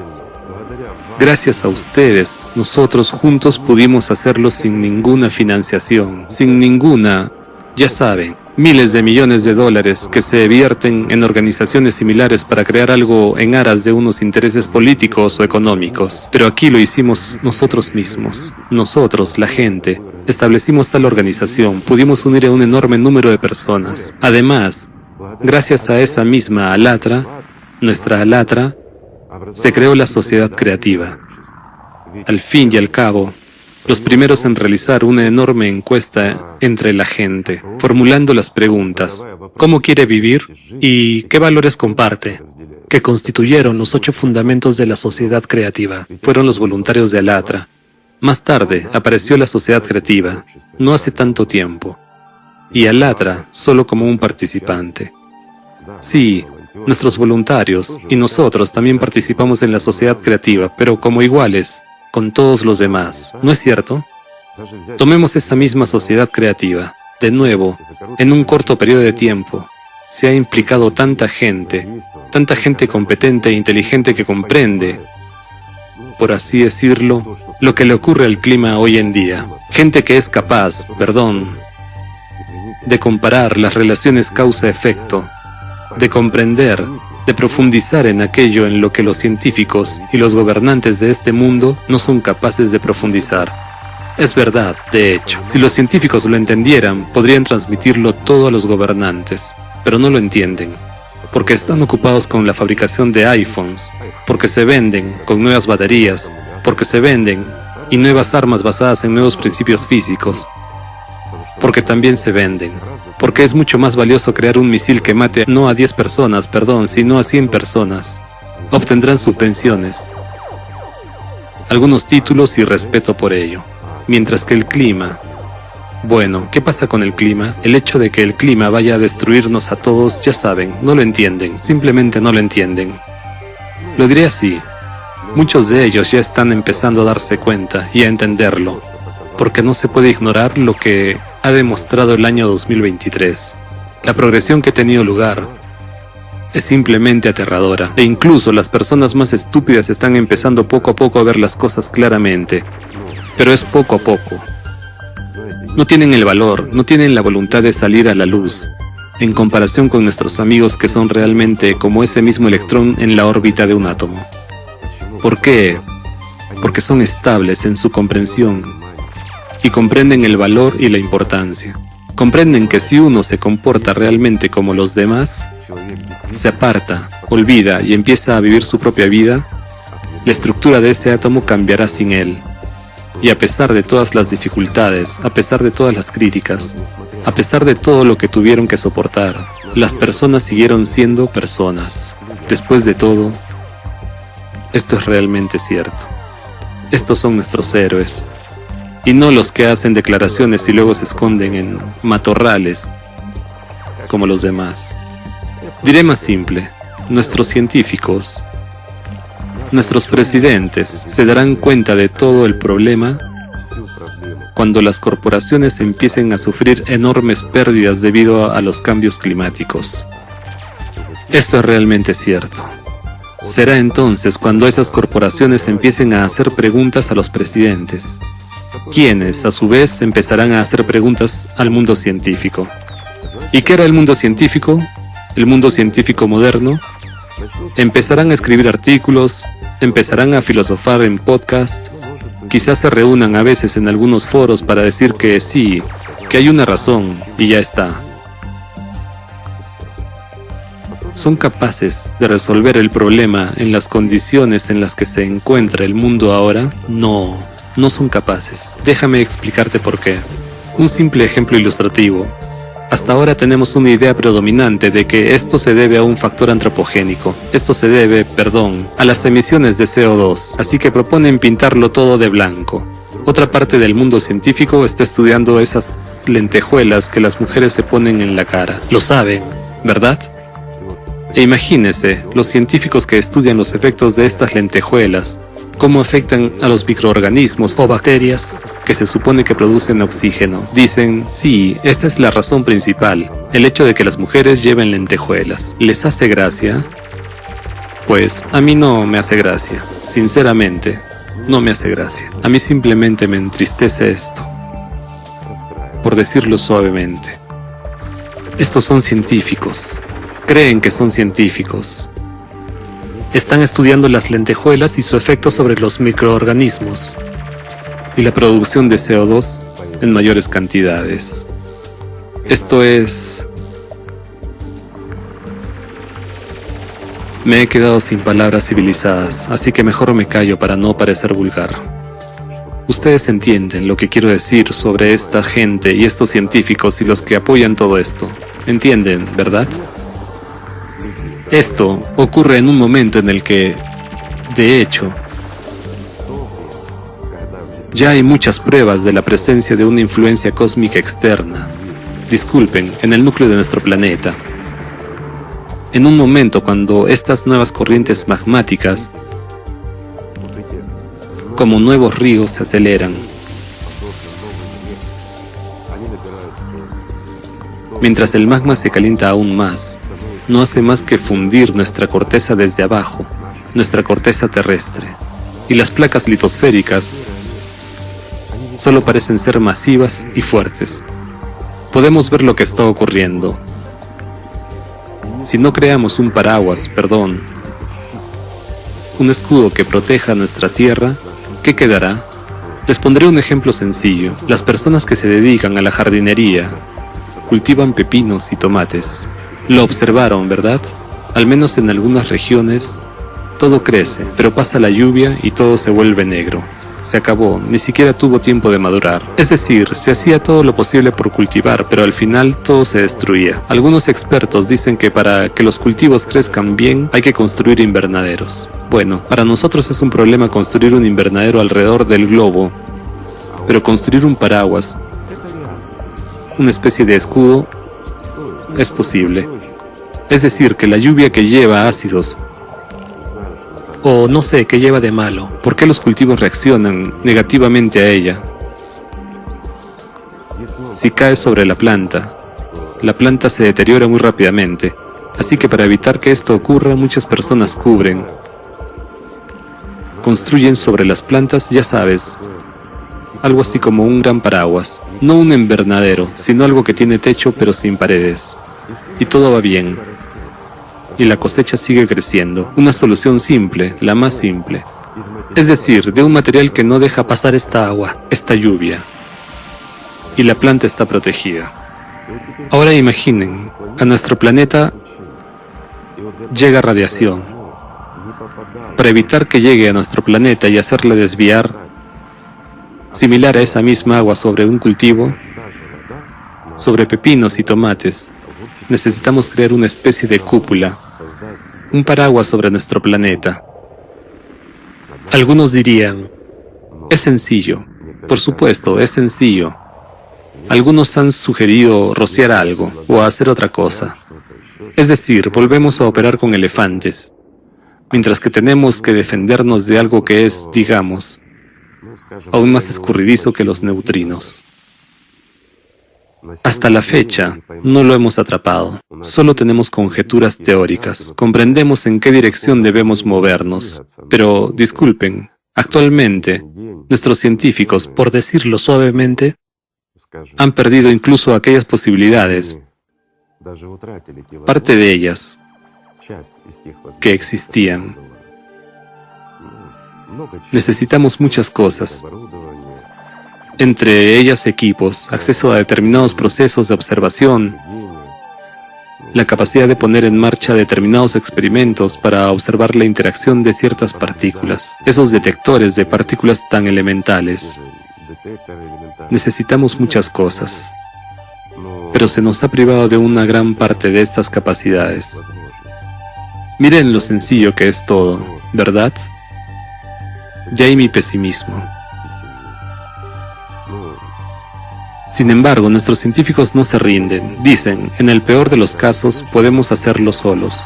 gracias a ustedes, nosotros juntos pudimos hacerlo sin ninguna financiación, sin ninguna, ya saben, miles de millones de dólares que se vierten en organizaciones similares para crear algo en aras de unos intereses políticos o económicos. Pero aquí lo hicimos nosotros mismos, nosotros, la gente, establecimos tal organización, pudimos unir a un enorme número de personas. Además, gracias a esa misma Alatra, nuestra Alatra, se creó la sociedad creativa. Al fin y al cabo, los primeros en realizar una enorme encuesta entre la gente, formulando las preguntas: ¿cómo quiere vivir? ¿Y qué valores comparte? Que constituyeron los 8 fundamentos de la sociedad creativa. Fueron los voluntarios de Alatra. Más tarde apareció la sociedad creativa, no hace tanto tiempo, y Alatra solo como un participante. Sí, nuestros voluntarios y nosotros también participamos en la sociedad creativa, pero como iguales, con todos los demás, ¿no es cierto? Tomemos esa misma sociedad creativa. De nuevo, en un corto periodo de tiempo, se ha implicado tanta gente competente e inteligente que comprende, por así decirlo, lo que le ocurre al clima hoy en día. Gente que es capaz, de comparar las relaciones causa-efecto, de comprender, de profundizar en aquello en lo que los científicos y los gobernantes de este mundo no son capaces de profundizar. Es verdad, de hecho. Si los científicos lo entendieran, podrían transmitirlo todo a los gobernantes, pero no lo entienden, porque están ocupados con la fabricación de iPhones, porque se venden con nuevas baterías, porque se venden y nuevas armas basadas en nuevos principios físicos, porque también se venden, porque es mucho más valioso crear un misil que mate no a 10 personas, sino a 100 personas. Obtendrán subvenciones, algunos títulos y respeto por ello. Mientras que el clima... Bueno, ¿qué pasa con el clima? El hecho de que el clima vaya a destruirnos a todos, ya saben, no lo entienden, simplemente no lo entienden. Lo diré así, muchos de ellos ya están empezando a darse cuenta y a entenderlo, porque no se puede ignorar lo que ha demostrado el año 2023. La progresión que ha tenido lugar es simplemente aterradora, e incluso las personas más estúpidas están empezando poco a poco a ver las cosas claramente. Pero es poco a poco. No tienen el valor, no tienen la voluntad de salir a la luz, en comparación con nuestros amigos que son realmente como ese mismo electrón en la órbita de un átomo. ¿Por qué? Porque son estables en su comprensión y comprenden el valor y la importancia. Comprenden que si uno se comporta realmente como los demás, se aparta, olvida y empieza a vivir su propia vida, la estructura de ese átomo cambiará sin él. Y a pesar de todas las dificultades, a pesar de todas las críticas, a pesar de todo lo que tuvieron que soportar, las personas siguieron siendo personas. Después de todo, esto es realmente cierto. Estos son nuestros héroes, y no los que hacen declaraciones y luego se esconden en matorrales, como los demás. Diré más simple, nuestros científicos, nuestros presidentes se darán cuenta de todo el problema cuando las corporaciones empiecen a sufrir enormes pérdidas debido a los cambios climáticos. Esto es realmente cierto. Será entonces cuando esas corporaciones empiecen a hacer preguntas a los presidentes, quienes a su vez empezarán a hacer preguntas al mundo científico. ¿Y qué era el mundo científico? El mundo científico moderno. Empezarán a escribir artículos, empezarán a filosofar en podcast, quizás se reúnan a veces en algunos foros para decir que sí, que hay una razón y ya está. ¿Son capaces de resolver el problema en las condiciones en las que se encuentra el mundo ahora? No, no son capaces. Déjame explicarte por qué. Un simple ejemplo ilustrativo. Hasta ahora tenemos una idea predominante de que esto se debe a un factor antropogénico. Esto se debe, a las emisiones de CO2, así que proponen pintarlo todo de blanco. Otra parte del mundo científico está estudiando esas lentejuelas que las mujeres se ponen en la cara. Lo saben, ¿verdad? E imagínese, los científicos que estudian los efectos de estas lentejuelas, cómo afectan a los microorganismos o bacterias que se supone que producen oxígeno. Dicen, sí, esta es la razón principal, el hecho de que las mujeres lleven lentejuelas. ¿Les hace gracia? Pues a mí no me hace gracia, sinceramente, no me hace gracia. A mí simplemente me entristece esto, por decirlo suavemente. Estos son científicos, creen que son científicos. Están estudiando las lentejuelas y su efecto sobre los microorganismos y la producción de CO2 en mayores cantidades. Esto es... Me he quedado sin palabras civilizadas, así que mejor me callo para no parecer vulgar. Ustedes entienden lo que quiero decir sobre esta gente y estos científicos y los que apoyan todo esto. ¿Entienden, verdad? Esto ocurre en un momento en el que, de hecho, ya hay muchas pruebas de la presencia de una influencia cósmica externa, disculpen, en el núcleo de nuestro planeta. En un momento cuando estas nuevas corrientes magmáticas, como nuevos ríos, se aceleran. Mientras el magma se calienta aún más, no hace más que fundir nuestra corteza desde abajo, nuestra corteza terrestre, y las placas litosféricas solo parecen ser masivas y fuertes. Podemos ver lo que está ocurriendo. Si no creamos un paraguas, un escudo que proteja nuestra tierra, ¿qué quedará? Les pondré un ejemplo sencillo. Las personas que se dedican a la jardinería cultivan pepinos y tomates. Lo observaron, ¿verdad? Al menos en algunas regiones, todo crece, pero pasa la lluvia y todo se vuelve negro. Se acabó, ni siquiera tuvo tiempo de madurar. Es decir, se hacía todo lo posible por cultivar, pero al final todo se destruía. Algunos expertos dicen que para que los cultivos crezcan bien hay que construir invernaderos. Bueno, para nosotros es un problema construir un invernadero alrededor del globo, pero construir un paraguas, una especie de escudo, es posible. Es decir, que la lluvia que lleva ácidos, o no sé qué lleva de malo, ¿por qué los cultivos reaccionan negativamente a ella? Si cae sobre la planta se deteriora muy rápidamente. Así que para evitar que esto ocurra, muchas personas construyen sobre las plantas, ya sabes, algo así como un gran paraguas. No un invernadero, sino algo que tiene techo pero sin paredes. Y todo va bien. Y la cosecha sigue creciendo. Una solución simple, la más simple. Es decir, de un material que no deja pasar esta agua, esta lluvia. Y la planta está protegida. Ahora imaginen, a nuestro planeta llega radiación. Para evitar que llegue a nuestro planeta y hacerle desviar, similar a esa misma agua sobre un cultivo, sobre pepinos y tomates, necesitamos crear una especie de cúpula, un paraguas sobre nuestro planeta. Algunos dirían, es sencillo. Por supuesto, es sencillo. Algunos han sugerido rociar algo o hacer otra cosa. Es decir, volvemos a operar con elefantes, mientras que tenemos que defendernos de algo que es, digamos, aún más escurridizo que los neutrinos. Hasta la fecha, no lo hemos atrapado. Solo tenemos conjeturas teóricas. Comprendemos en qué dirección debemos movernos. Pero, disculpen, actualmente, nuestros científicos, por decirlo suavemente, han perdido incluso aquellas posibilidades, parte de ellas, que existían. Necesitamos muchas cosas, entre ellas equipos, acceso a determinados procesos de observación, la capacidad de poner en marcha determinados experimentos para observar la interacción de ciertas partículas, esos detectores de partículas tan elementales. Necesitamos muchas cosas, pero se nos ha privado de una gran parte de estas capacidades. Miren lo sencillo que es todo, ¿verdad? Ya hay mi pesimismo. Sin embargo, nuestros científicos no se rinden. Dicen, en el peor de los casos, podemos hacerlo solos.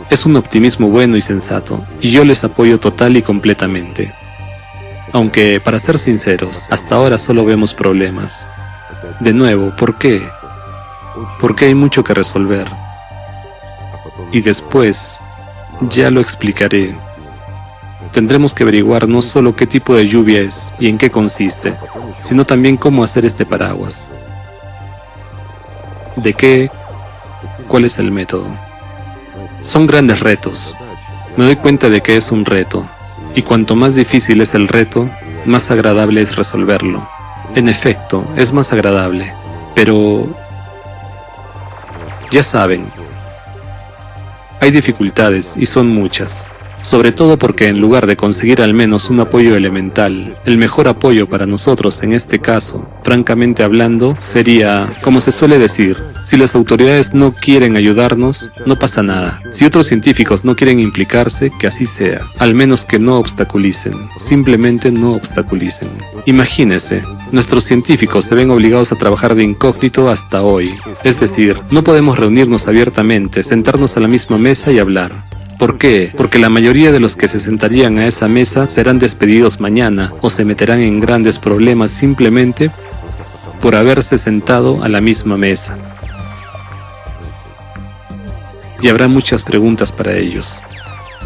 Es un optimismo bueno y sensato, y yo les apoyo total y completamente. Aunque, para ser sinceros, hasta ahora solo vemos problemas. De nuevo, ¿por qué? Porque hay mucho que resolver. Y después, ya lo explicaré. Tendremos que averiguar no solo qué tipo de lluvia es y en qué consiste, sino también cómo hacer este paraguas. ¿De qué? ¿Cuál es el método? Son grandes retos. Me doy cuenta de que es un reto, y cuanto más difícil es el reto, más agradable es resolverlo. En efecto, es más agradable, pero ya saben, hay dificultades y son muchas. Sobre todo porque en lugar de conseguir al menos un apoyo elemental, el mejor apoyo para nosotros en este caso, francamente hablando, sería, como se suele decir, si las autoridades no quieren ayudarnos, no pasa nada. Si otros científicos no quieren implicarse, que así sea. Al menos que no obstaculicen, simplemente no obstaculicen. Imagínese, nuestros científicos se ven obligados a trabajar de incógnito hasta hoy. Es decir, no podemos reunirnos abiertamente, sentarnos a la misma mesa y hablar. ¿Por qué? Porque la mayoría de los que se sentarían a esa mesa serán despedidos mañana o se meterán en grandes problemas simplemente por haberse sentado a la misma mesa. Y habrá muchas preguntas para ellos.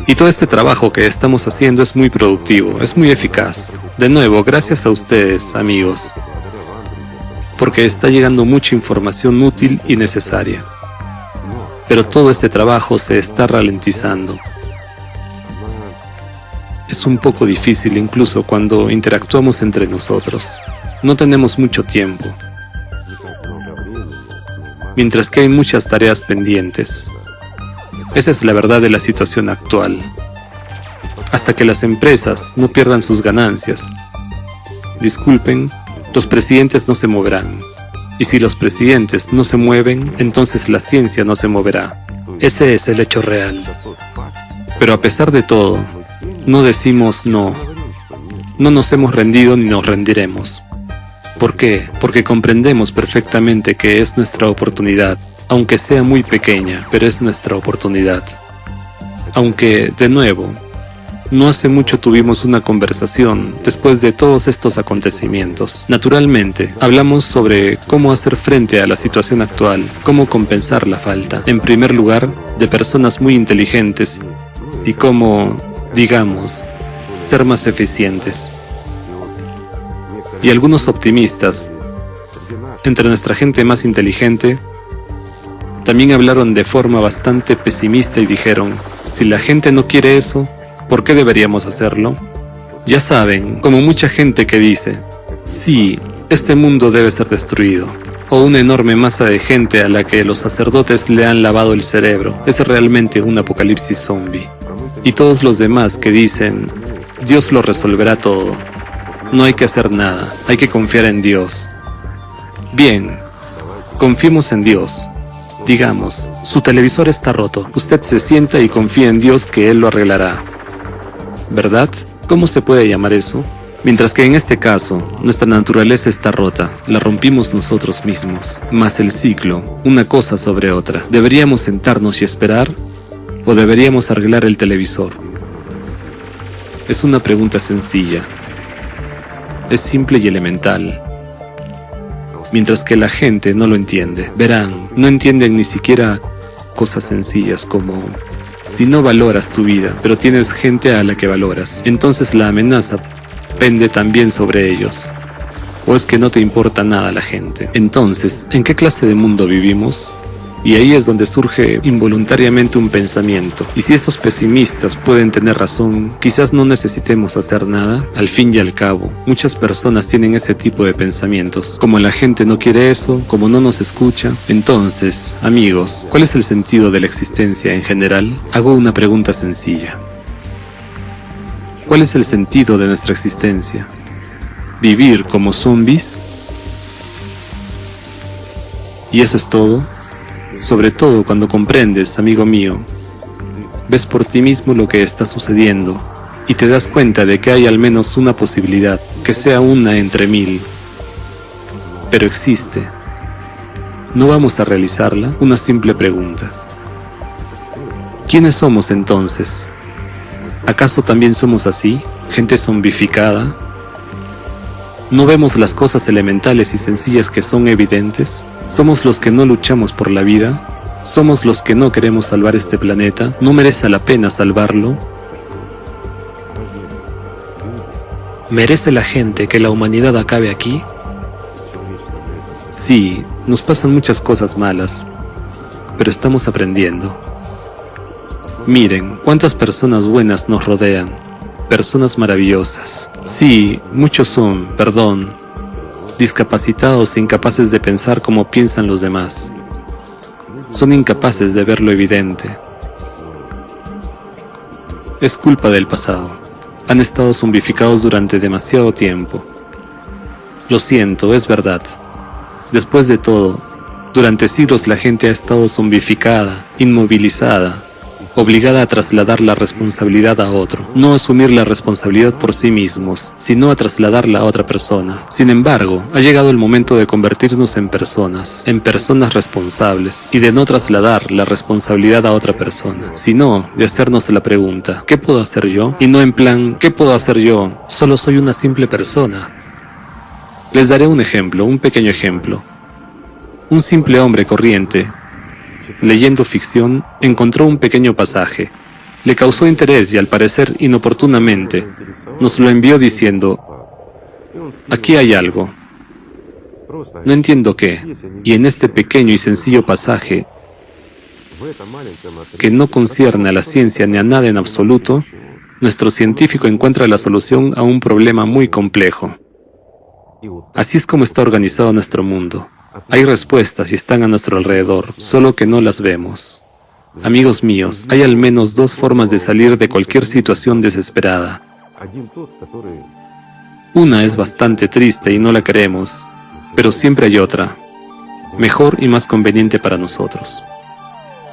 Y todo este trabajo que estamos haciendo es muy productivo, es muy eficaz. De nuevo, gracias a ustedes, amigos, porque está llegando mucha información útil y necesaria. Pero todo este trabajo se está ralentizando. es un poco difícil incluso cuando interactuamos entre nosotros. No tenemos mucho tiempo, mientras que hay muchas tareas pendientes. Esa es la verdad de la situación actual. Hasta que las empresas no pierdan sus ganancias, disculpen, los presidentes no se moverán. Y si los presidentes no se mueven, entonces la ciencia no se moverá. Ese es el hecho real. Pero a pesar de todo, no decimos no. No nos hemos rendido ni nos rendiremos. ¿Por qué? Porque comprendemos perfectamente que es nuestra oportunidad, aunque sea muy pequeña, pero es nuestra oportunidad. Aunque, de nuevo, no hace mucho tuvimos una conversación después de todos estos acontecimientos. Naturalmente, hablamos sobre cómo hacer frente a la situación actual, cómo compensar la falta, en primer lugar, de personas muy inteligentes y cómo, digamos, ser más eficientes. Y algunos optimistas, entre nuestra gente más inteligente, también hablaron de forma bastante pesimista y dijeron, si la gente no quiere eso, ¿por qué deberíamos hacerlo? Ya saben, como mucha gente que dice, sí, este mundo debe ser destruido. O una enorme masa de gente a la que los sacerdotes le han lavado el cerebro. Es realmente un apocalipsis zombie. Y todos los demás que dicen, Dios lo resolverá todo. No hay que hacer nada, hay que confiar en Dios. Bien, confiemos en Dios. Digamos, su televisor está roto. Usted se sienta y confía en Dios que Él lo arreglará. ¿Verdad? ¿Cómo se puede llamar eso? Mientras que en este caso, nuestra naturaleza está rota, la rompimos nosotros mismos. Más el ciclo, una cosa sobre otra. ¿Deberíamos sentarnos y esperar? ¿O deberíamos arreglar el televisor? Es una pregunta sencilla. Es simple y elemental. Mientras que la gente no lo entiende. Verán, no entienden ni siquiera cosas sencillas como... Si no valoras tu vida, pero tienes gente a la que valoras, entonces la amenaza pende también sobre ellos. ¿O es que no te importa nada la gente? Entonces, ¿en qué clase de mundo vivimos? Y ahí es donde surge involuntariamente un pensamiento. Y si estos pesimistas pueden tener razón, quizás no necesitemos hacer nada. Al fin y al cabo, muchas personas tienen ese tipo de pensamientos. Como la gente no quiere eso, como no nos escucha. Entonces, amigos, ¿cuál es el sentido de la existencia en general? Hago una pregunta sencilla. ¿Cuál es el sentido de nuestra existencia? ¿Vivir como zombies? ¿Y eso es todo? Sobre todo cuando comprendes, amigo mío, ves por ti mismo lo que está sucediendo y te das cuenta de que hay al menos una posibilidad, que sea una entre 1000. Pero existe. ¿No vamos a realizarla? Una simple pregunta. ¿Quiénes somos entonces? ¿Acaso también somos así? ¿Gente zombificada? ¿No vemos las cosas elementales y sencillas que son evidentes? ¿Somos los que no luchamos por la vida? ¿Somos los que no queremos salvar este planeta? ¿No merece la pena salvarlo? ¿Merece la gente que la humanidad acabe aquí? Sí, nos pasan muchas cosas malas, pero estamos aprendiendo. Miren, cuántas personas buenas nos rodean, personas maravillosas. Sí, muchos son, discapacitados e incapaces de pensar como piensan los demás. Son incapaces de ver lo evidente. Es culpa del pasado. Han estado zombificados durante demasiado tiempo. Lo siento, es verdad. Después de todo, durante siglos la gente ha estado zombificada, inmovilizada, obligada a trasladar la responsabilidad a otro, no asumir la responsabilidad por sí mismos, sino a trasladarla a otra persona. Sin embargo, ha llegado el momento de convertirnos en personas responsables, y de no trasladar la responsabilidad a otra persona, sino de hacernos la pregunta, ¿qué puedo hacer yo? Y no en plan, ¿qué puedo hacer yo? Solo soy una simple persona. Les daré un ejemplo, un pequeño ejemplo. Un simple hombre corriente, leyendo ficción, encontró un pequeño pasaje. Le causó interés y al parecer inoportunamente nos lo envió diciendo, aquí hay algo. No entiendo qué. Y en este pequeño y sencillo pasaje, que no concierne a la ciencia ni a nada en absoluto, nuestro científico encuentra la solución a un problema muy complejo. Así es como está organizado nuestro mundo. Hay respuestas y están a nuestro alrededor, solo que no las vemos. Amigos míos, hay al menos dos formas de salir de cualquier situación desesperada. Una es bastante triste y no la queremos, pero siempre hay otra, mejor y más conveniente para nosotros.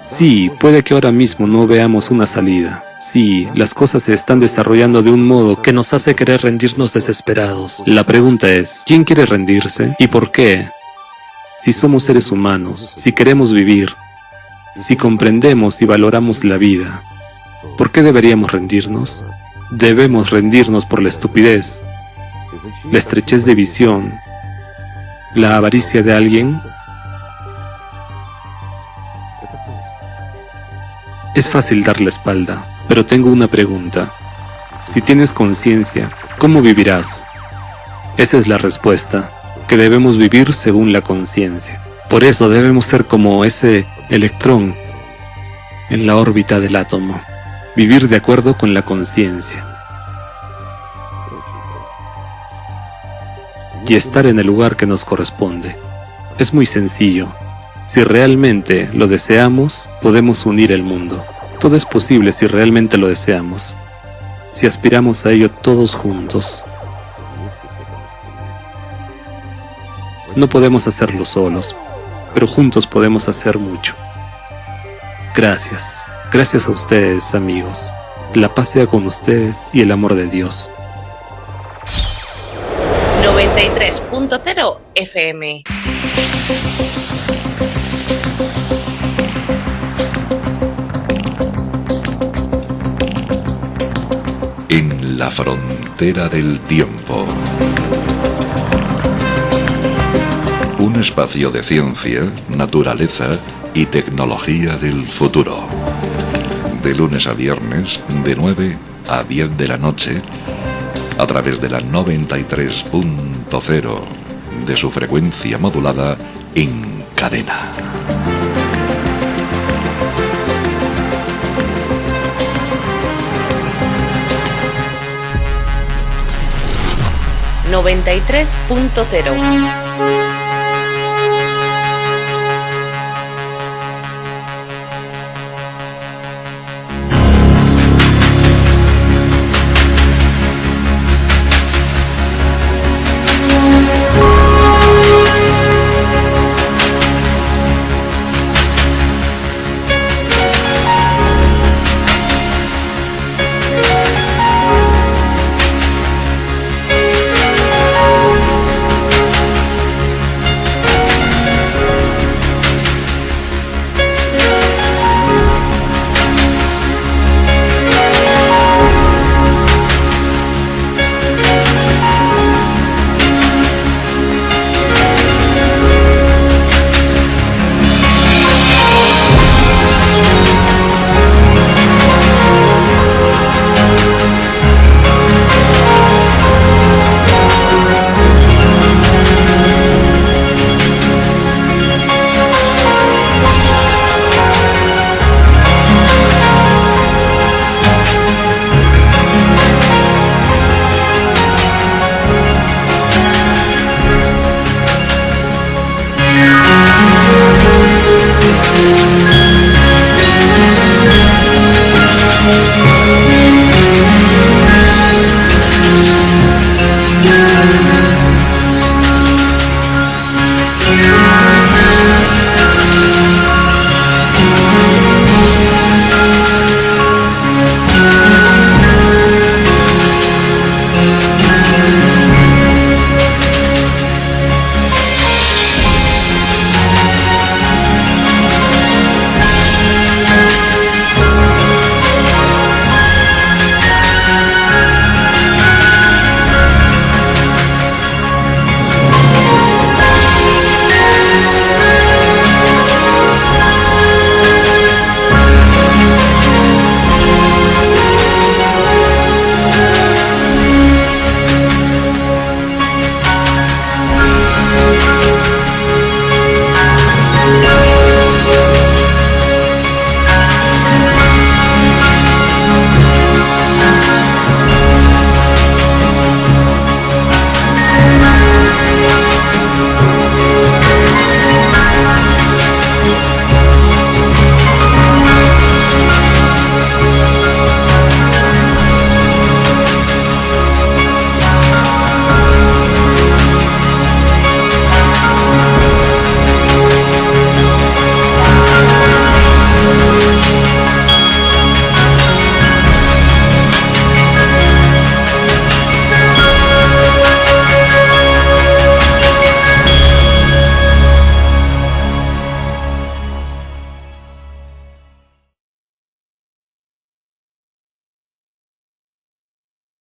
Sí, puede que ahora mismo no veamos una salida. Sí, las cosas se están desarrollando de un modo que nos hace querer rendirnos desesperados. La pregunta es, ¿quién quiere rendirse? ¿Y por qué? Si somos seres humanos, si queremos vivir, si comprendemos y valoramos la vida, ¿por qué deberíamos rendirnos? Debemos rendirnos por la estupidez, la estrechez de visión, la avaricia de alguien. Es fácil dar la espalda, pero tengo una pregunta. Si tienes conciencia, ¿cómo vivirás? Esa es la respuesta, que debemos vivir según la conciencia. Por eso debemos ser como ese electrón en la órbita del átomo, vivir de acuerdo con la conciencia y estar en el lugar que nos corresponde. Es muy sencillo. Si realmente lo deseamos, podemos unir el mundo. Todo es posible si realmente lo deseamos, si aspiramos a ello todos juntos. No podemos hacerlo solos, pero juntos podemos hacer mucho. Gracias. Gracias a ustedes, amigos. La paz sea con ustedes y el amor de Dios. 93.0 FM. En la frontera del tiempo. Un espacio de ciencia, naturaleza y tecnología del futuro. De lunes a viernes, de 9 a 10 de la noche, a través de la 93.0 de su frecuencia modulada en cadena. ...93.0